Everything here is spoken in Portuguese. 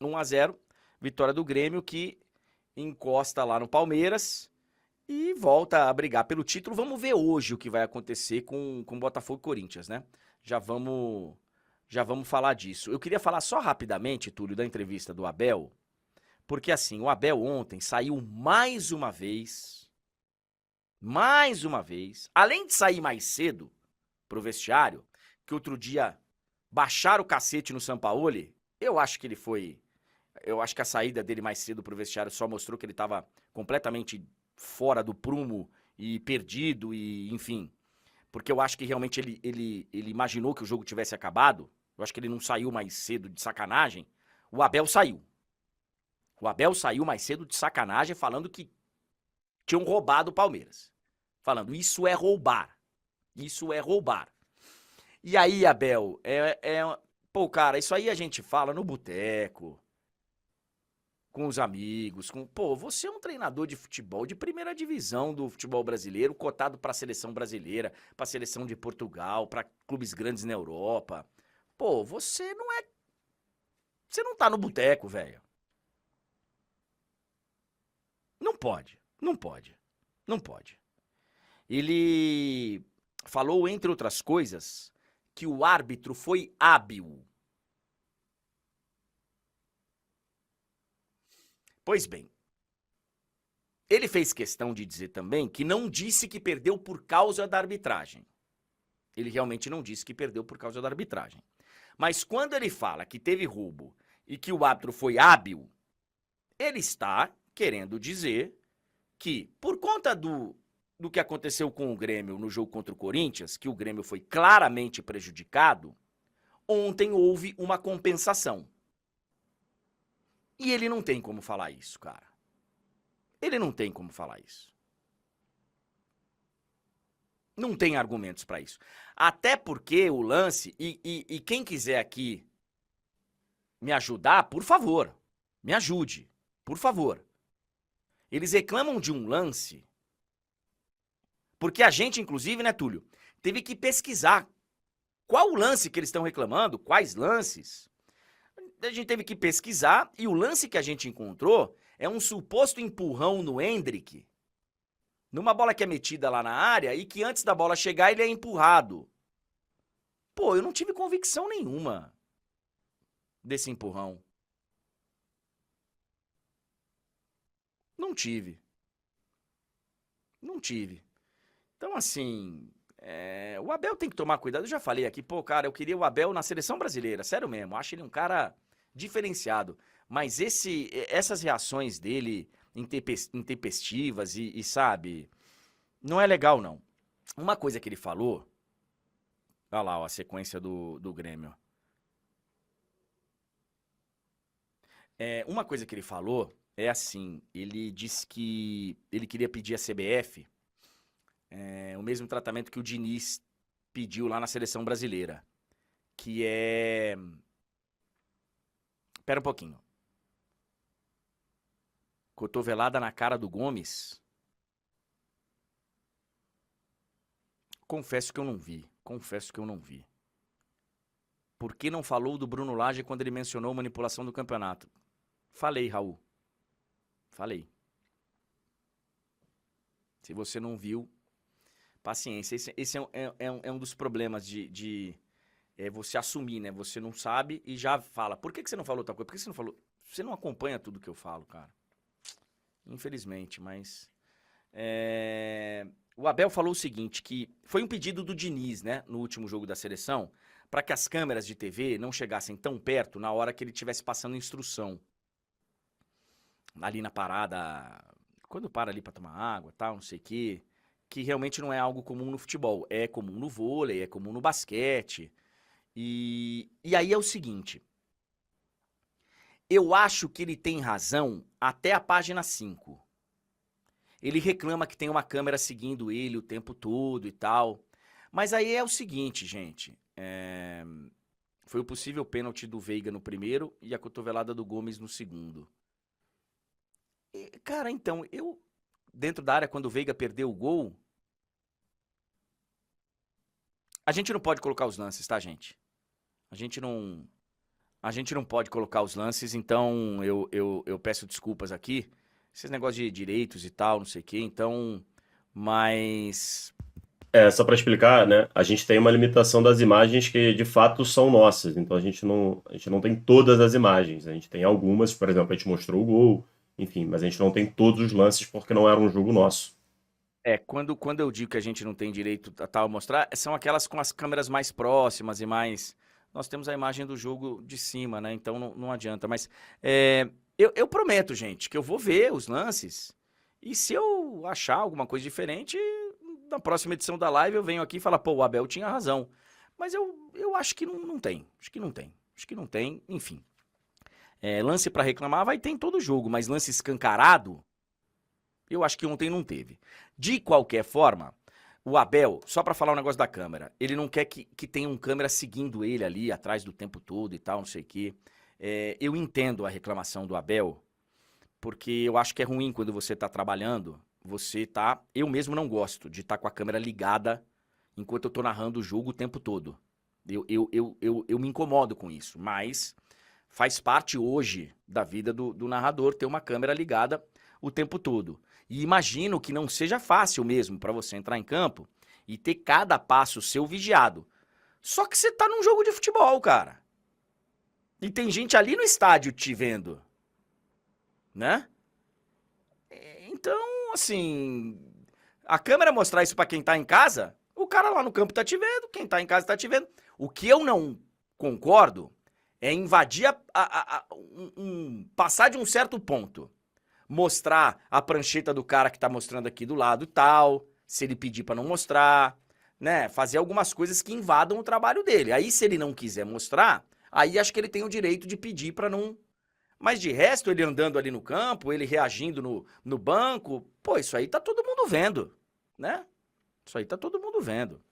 1-0, vitória do Grêmio que encosta lá no Palmeiras e volta a brigar pelo título. Vamos ver hoje o que vai acontecer com Botafogo e Corinthians, né? Já vamos falar disso. Eu queria falar só rapidamente, Túlio, da entrevista do Abel, porque assim, o Abel ontem saiu mais uma vez, além de sair mais cedo pro vestiário, que outro dia baixaram o cacete no Sampaoli, eu acho que a saída dele mais cedo pro vestiário só mostrou que ele tava completamente fora do prumo e perdido e, enfim, porque eu acho que realmente ele imaginou que o jogo tivesse acabado. Eu acho que ele não saiu mais cedo de sacanagem. O Abel saiu. O Abel saiu mais cedo de sacanagem falando que tinham roubado o Palmeiras. Falando, isso é roubar. Isso é roubar. E aí, Abel, pô, cara, isso aí a gente fala no boteco, com os amigos, pô, você é um treinador de futebol de primeira divisão do futebol brasileiro, cotado pra seleção brasileira, pra seleção de Portugal, pra clubes grandes na Europa. Pô, você não tá no boteco, velho. Não pode, não pode, não pode. Ele falou, entre outras coisas, que o árbitro foi hábil. Pois bem, ele fez questão de dizer também que não disse que perdeu por causa da arbitragem. Ele realmente não disse que perdeu por causa da arbitragem. Mas quando ele fala que teve roubo e que o árbitro foi hábil, ele está querendo dizer que, por conta do que aconteceu com o Grêmio no jogo contra o Corinthians, que o Grêmio foi claramente prejudicado, ontem houve uma compensação. E ele não tem como falar isso, cara. Ele não tem como falar isso. Não tem argumentos para isso. Até porque o lance, e quem quiser aqui me ajudar, por favor, me ajude, por favor. Eles reclamam de um lance, porque a gente, inclusive, né, Túlio, teve que pesquisar qual o lance que eles estão reclamando, quais lances. A gente teve que pesquisar e o lance que a gente encontrou é um suposto empurrão no Endrick, numa bola que é metida lá na área e que antes da bola chegar ele é empurrado. Pô, eu não tive convicção nenhuma desse empurrão. Não tive. Não tive. Então, assim, o Abel tem que tomar cuidado. Eu já falei aqui, pô, cara, eu queria o Abel na seleção brasileira, sério mesmo. Acho ele um cara diferenciado. Mas essas reações dele intempestivas sabe, não é legal, não. Uma coisa que ele falou, olha lá, ó, a sequência do Grêmio. Uma coisa que ele falou é assim, ele disse que ele queria pedir à CBF o mesmo tratamento que o Diniz pediu lá na seleção brasileira, que é... Pera um pouquinho. Cotovelada na cara do Gomes. Confesso que eu não vi. Por que não falou do Bruno Lage quando ele mencionou manipulação do campeonato? Falei, Raul. Falei. Se você não viu, paciência. Esse é um dos problemas de você assumir, né? Você não sabe e já fala. Por que você não falou tal coisa? Por que você não falou? Você não acompanha tudo que eu falo, cara. Infelizmente, mas... O Abel falou o seguinte, que foi um pedido do Diniz, né? No último jogo da seleção, para que as câmeras de TV não chegassem tão perto na hora que ele estivesse passando instrução. Ali na parada... Quando para ali pra tomar água, tal, não sei o quê, que realmente não é algo comum no futebol. É comum no vôlei, é comum no basquete. E aí é o seguinte, eu acho que ele tem razão até a página 5. Ele reclama que tem uma câmera seguindo ele o tempo todo e tal. Mas aí é o seguinte, gente, foi o possível pênalti do Veiga no primeiro e a cotovelada do Gomes no segundo. Cara, então, dentro da área, quando o Veiga perdeu o gol, a gente não pode colocar os lances, tá, gente? A gente não A gente não pode colocar os lances, então eu peço desculpas aqui. Esses negócios de direitos e tal, não sei o quê, então. Mas. Só para explicar, né? A gente tem uma limitação das imagens que de fato são nossas, então a gente não tem todas as imagens. A gente tem algumas, por exemplo, a gente mostrou o gol, enfim, mas a gente não tem todos os lances porque não era um jogo nosso. Quando eu digo que a gente não tem direito a tal mostrar, são aquelas com as câmeras mais próximas e mais. Nós temos a imagem do jogo de cima, né? Então não adianta. Mas eu prometo, gente, que eu vou ver os lances. E se eu achar alguma coisa diferente, na próxima edição da live eu venho aqui e falo, pô, o Abel tinha razão. Mas eu acho que não tem. Acho que não tem. Acho que não tem. Enfim. Lance pra reclamar vai ter em todo jogo, mas lance escancarado. Eu acho que ontem não teve. De qualquer forma, o Abel, só pra falar um negócio da câmera, ele não quer que tenha um câmera seguindo ele ali atrás do tempo todo e tal, não sei o quê. Eu entendo a reclamação do Abel, porque eu acho que é ruim quando você tá trabalhando, você tá. Eu mesmo não gosto de estar com a câmera ligada enquanto eu tô narrando o jogo o tempo todo. Eu me incomodo com isso, mas faz parte hoje da vida do narrador ter uma câmera ligada o tempo todo. E imagino que não seja fácil mesmo para você entrar em campo e ter cada passo seu vigiado. Só que você tá num jogo de futebol, cara. E tem gente ali no estádio te vendo, né? Então, assim, a câmera mostrar isso para quem tá em casa, o cara lá no campo tá te vendo, quem tá em casa tá te vendo. O que eu não concordo é invadir passar de um certo ponto. Mostrar a prancheta do cara que tá mostrando aqui do lado e tal, se ele pedir pra não mostrar, né? Fazer algumas coisas que invadam o trabalho dele. Aí, se ele não quiser mostrar, aí acho que ele tem o direito de pedir pra não. Mas de resto, ele andando ali no campo, ele reagindo no banco, pô, isso aí tá todo mundo vendo, né? Isso aí tá todo mundo vendo.